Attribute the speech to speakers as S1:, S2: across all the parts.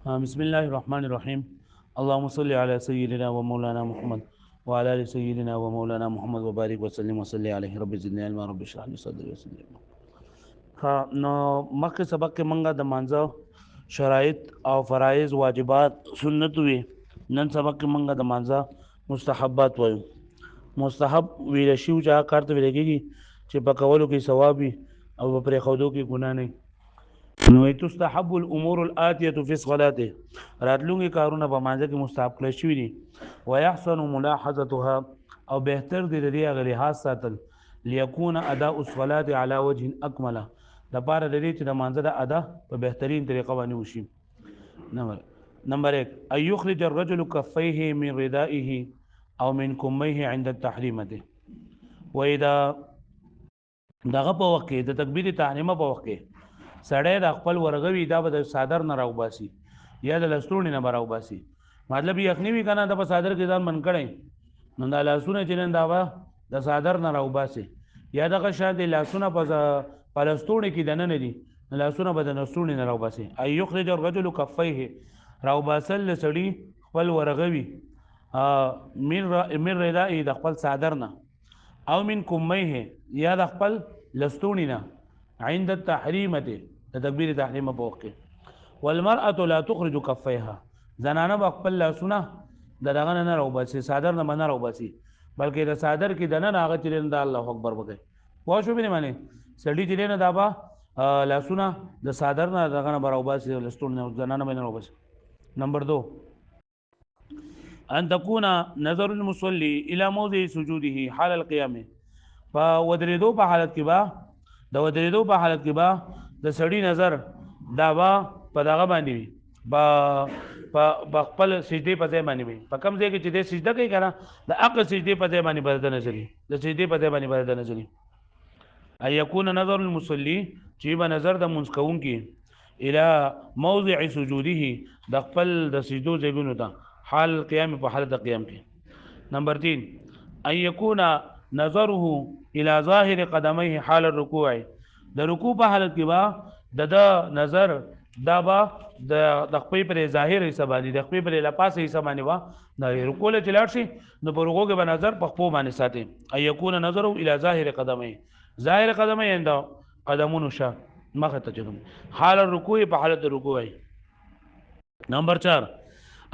S1: بسم الله الرحمن الرحيم. اللهم صل على سيدنا ومولانا محمد وعلى ال سيدنا ومولانا محمد وبارك وسلم وصلي عليه. رب زدني علما رب اشرح لي صدري ويسر لي امري. نو مخکې سبق کې منګه د مانځه شرایط او فرایض واجبات سنت وي. نن سبق کې منګه د مانځه مستحبات وایو. مستحب ویل شي چې هغه کار ته ویل کېږي چې په کولو کې ثواب وي او په پرې ښودو کې ګناه نه وي. نو تستحب الامور الاتيه في الصلاه، راتلونکي کارونه په مانځه کې مستحب کړی شوي دي. ويحسن ملاحظتها، او بهتر دی د دې هغه لحاظ ساتل ليكون اداء الصلاه على وجه اكمل، د پاره د دې چې د مانځه د ادا په بهترین طریقه باندې وشي. نمبر 1 ان يخرج الرجل كفيه من ردائه او من كميه عند التحريمه. واذا دغه په وخت کې د تکبیر تحریمه په وخت کې سړی د خپل ورغوي دا به د صادر نه راوباسي یا د لستوڼي نه راوباسي. مطلب یخنی وی کنه د په صادر کې ځان من کړي نو د لاسونه چې نن دا به د صادر نه راوباسي یا دغه شان د لاسونه په لستوڼي کې دنه نه دي، لاسونه به د لستوڼي نه راوباسي. اي يخرج الرجل كفيه، راوباسل سړی خپل ورغوي من ردائه د خپل صادر نه او من کمیه یا د خپل لستوڼي نه عند التحریمه د تکبیر تحریمه په وخت کې. والمرأة لا تخرج كفيها، زنانه په خپل لاسونه د دغه نه راوباسي، صادر نه نه راوباسي، بلکې د صادر کې دنه هغه چې د الله اکبر وکړي. واښو به نه معنی سړی چې نه دا به لاسونه د صادر نه دغه نه راوباسي، لستون نه زنانه به نه راوباسي. نمبر 2 ان تكون نظر المصلي الى موضع سجوده حال القيام، فودریدو په حالت کې با د ودریدو په حالت کې با د سړی نظر دا با په دغه باندې وي، په خپل سجدي په ځای باندې وي. په کوم ځای کې چې د سجده کوي کنه د عقل سجدي په ځای باندې بدل نظر، د سجدي په ځای باندې بدل نظر. اي يكون نظر المصلي چې به نظر د منسکون کې الى موضع سجوده د خپل د سجدو ځایونو ته حال قیام په حالت قیام کې. نمبر 3 ان يكون نظره الى ظاهر قدميه حال الركوع، د رکوع په حالت کې با د نظر دا با د خپل پر ظاهر حصہ باندې د خپل پر لپاسه حصہ باندې وا د رکوع له چلاړ شي نو په رکوع کې به نظر په خپل باندې ساتي. ان يكون نظره الى ظاهر قدميه، ظاهر قدميه اند قدمونو شه مخه ته چوم حال الركوع په حالت رکوع. نمبر 4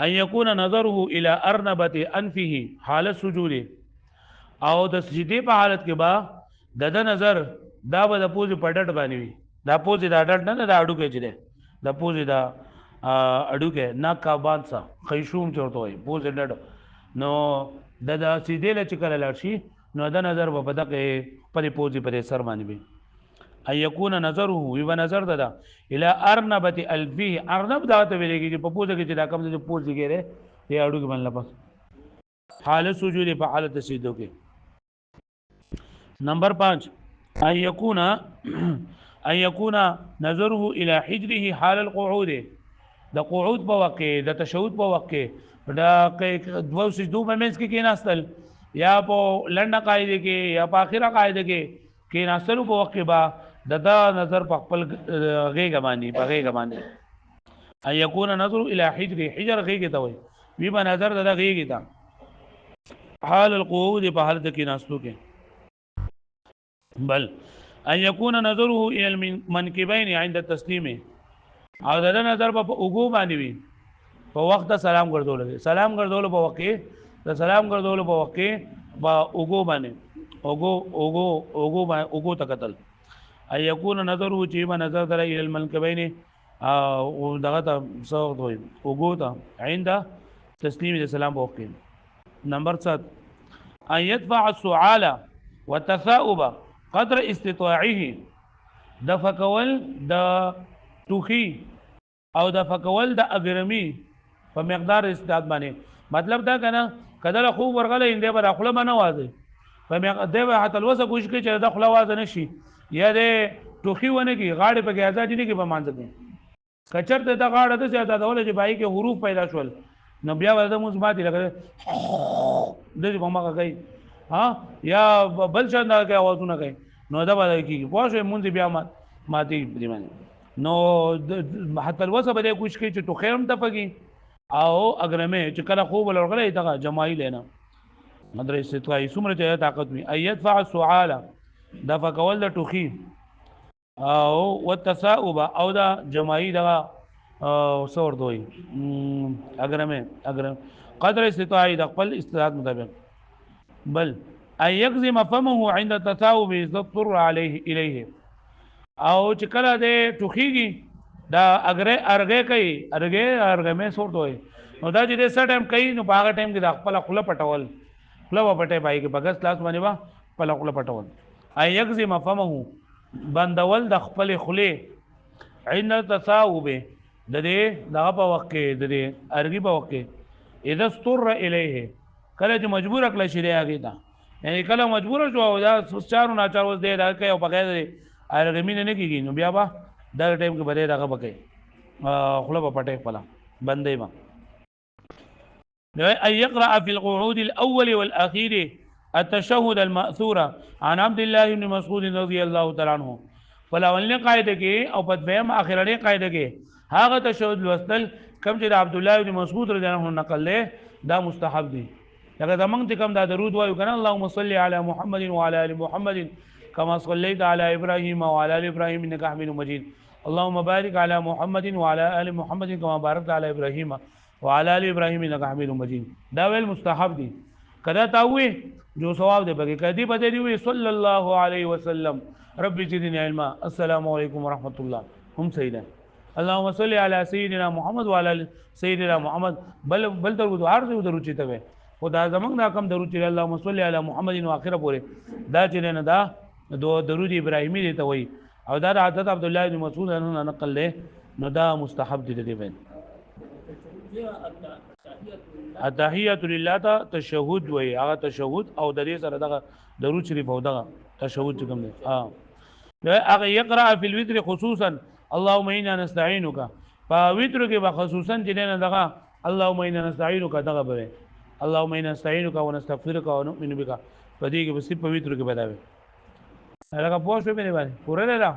S1: ان يكون نظره الى ارنبه انفه حال السجود، او د سجدي په حالت کې با د نظر دا به د پوزې په ډډ باندې وي، دا پوزې دا ډډ نه دا اډو کې چره د پوزې دا اډو کې ناک کا باندې خیشوم چورته وي پوزې ډډ نو د سجدي له چکل لاړ شي نو د نظر په دغه پر پوزې پر سر باندې وي. ان يكون نظره وي نظر دا الى ارنبه الفه، ارنب دا ته ویل کېږي په پوزې کې چې دا کوم د پوزې کې لري دی اډو کې باندې پس حالت سجود په حالت سجدو کې. نمبر 5 ان يكون نظره الى حجره حال القعود، د قعود په وخت کې د تشهود په وخت کې دا دوه سجدو په منځ کې کېناستل یا په لنډه قاعده کې یا په اخره قاعده کې کېناستل په وخت کې با د نظر په خپل غیږ باندې په غیږ باندې. ان يكون نظر الى حجره، حجر غیږ ته وي وی په نظر د غیږ ته حال القعود په حالت کې ناستو کې. بل ان يكون نظره الى المنكبين عند التسليم، او د نظر په اوګو باندې وي په وخت سلام ګرځول، سلام ګرځول په وخت د سلام ګرځول په وخت په اوګو باندې اوګو تکتل. ان يكون نظره چې به نظر در الى المنكبين او دغه ته صوت وي اوګو ته عند تسلیم السلام په وخت. نمبر 7 ان يدفع السعال والتثاؤب قدر استطاعه، د فکول د ټوخي او د فکول د اګرمي په مقدار استعداد باندې. مطلب دا کنه کله خو ورغله انده به خپل باندې وازه په مقدار به حتی الوسه کوشش کوي چې د خپل وازه نشي یا د ټوخي ونه کی غاړه په آزادی نه کې په مانځ کې کچرته د غاړه د زیاده ډول چې بای کې حروف پیدا شول نو بیا ولته موږ ماتي لګره د دې په ماګه کوي ها یا بل څنګه کې आवाजونه کوي نو دا به کیږي پوه شو مونږ بیا ماتي دی باندې. نو حتی الوسه به دې کوشش کوي چې تو خیرم تپږي او اګرمه چې کله خوب ولرغله دغه جماعي لینا مدرسې ستوي څومره چې طاقت وي ايت فع السعال دا فکول د ټوخي او والتثاؤب او دا جماعي دغه سور دوی اګرمه قدر استطاعت د خپل استطاعت مطابق بل ان يكظم فمه عند التثاؤب يضطر عليه اليه او چې کله دې ټوخيږي دا ارګه کوي ارګه مې سور دوی نو دا چې دې سر ټایم کوي نو په هغه ټایم کې د خپل خله پټول خله پټه پای کې بغس لاس باندې وا خپل خله پټول ان يكظم فمه بندول د خپل خله عند التثاؤب د دې دغه په وخت کې د دې ارګي په وخت کې اذا استر الیه کله چې مجبور کړل شي هغه ته یعنی کله مجبور شو او دا چارو ناچار وس دی دا کوي او بغیر ارګمین نه کیږي نو بیا با دا ټیم کې بده دغه بکې خپل په پټه خپل بندې ما نو اي يقرا في القعود الاول والاخير التشهد الماثور عن عبد الله بن مسعود رضي الله تعالى عنه فلاولنه قاعده کې او په دویم اخرنه قاعده کې هغه تشهد وستل کم چې عبد الله بن مسعود رضی الله عنه نقل له دا مستحب دي لکه زمونږ ته کوم دا درود وایو کنه اللهم صل على محمد وعلى ال محمد كما صليت على ابراهيم وعلى ال ابراهيم انك حميد مجيد اللهم بارك على محمد وعلى ال محمد كما باركت على ابراهيم وعلى ال ابراهيم انك حميد مجيد دا ویل مستحب دي کدا تا وې جو ثواب دی بګي کدی پته دی وی صلی الله علیه وسلم رب زدنی علما السلام علیکم ورحمت الله هم سیدا اللهم صل على سيدنا محمد وعلى ال سيدنا محمد بل درود هر څه درود چته وي خدا زمنګ دا کم درود چې اللهم صل على محمد واخره پوره دا چې نه دا دو درود ابراهیمی دی ته وای او دا عادت عبد الله بن مسعود انه نقل له نو دا مستحب دي دی وین التحیات لله ته تشهود وای هغه تشهود او د دې سره دغه درود شریف او دغه تشهود کوم دی هغه يقرا في الوتر خصوصا اللهم انا نستعينك فوتر کې خصوصا چې نه دغه اللهم انا نستعينك دغه به اللهم انا نستعينك ونستغفرك ونؤمن بك پدې کې بس په وتر کې بداوي هغه پوښتنه به نه باندې پوره نه دا